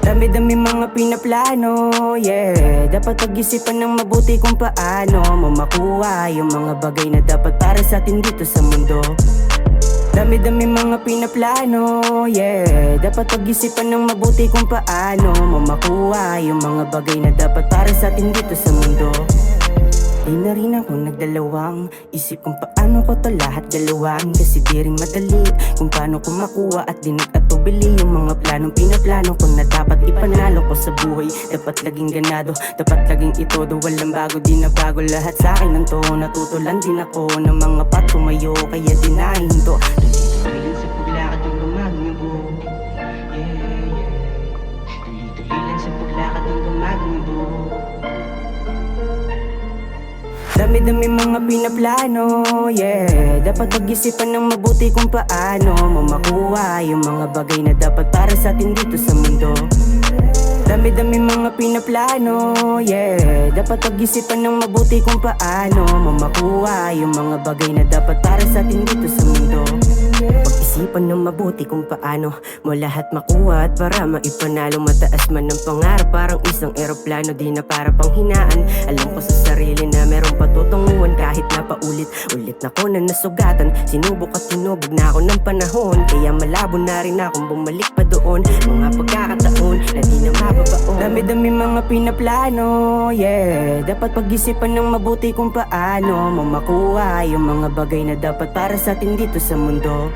Dami-dami mga pinaplano, yeah. Dapat pag-isipan ng mabuti kung paano mo makuha yung mga bagay na dapat para sa atin dito sa mundo. Dami-dami mga pinaplano, yeah. Dapat pag-isipan ng mabuti kung paano mo makuha yung mga bagay na dapat para sa atin dito sa mundo. Di na rin ako nagdalawang isip kung paano ko to lahat galawan. Kasi di rin madali kung paano ko makuha at di nag-atubili yung mga planong pinaplano ko na dapat ipanalo ko sa buhay. Dapat laging ganado, dapat laging itodo. Walang bago, di na bago lahat sa akin ng to. Natutulan din ako ng mga patumayo, kaya di nahihinto. Tuloy-tuloy sa paglakad ng gumagong yung buhok, yeah, yeah. Tuloy-tuloy lang sa paglakad ng gumagong yung buhok. Dami-dami mga pinaplano, yeah. Dapat pag-isipan ng mabuti kung paano mo makuha yung mga bagay na dapat para sa atin dito sa mundo. Dami-dami mga pinaplano, yeah. Dapat pag-isipan ng mabuti kung paano mo makuha yung mga bagay na dapat para sa atin dito sa mundo. Pag-isipan ng mabuti kung paano mo lahat makuha at para maipanalo. Mataas man ang pangarap, parang isang eroplano, di na para pang hinaan. Alam ko sa sarili na meron patutunguhan kahit na paulit-ulit na ko na nasugatan. Sinubok at tinubog na ako ng panahon, kaya malabo na rin akong bumalik pa doon. Mga pagkakataon na di na mababaon. Dami-dami mga pinaplano, yeah. Dapat pag-isipan ng mabuti kung paano mo makuha yung mga bagay na dapat para sa atin dito sa mundo.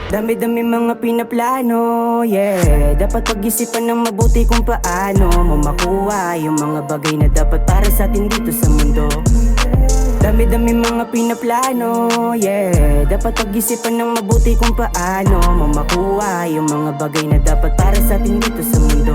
Dami-dami mga pinaplano, yeah. Dapat pag-isipan ng mabuti kung paano mo makuha yung mga bagay na dapat para sa atin dito sa mundo. Dami-dami mga pinaplano, yeah. Dapat pag-isipan ng mabuti kung paano mo makuha yung mga bagay na dapat para sa atin dito sa mundo.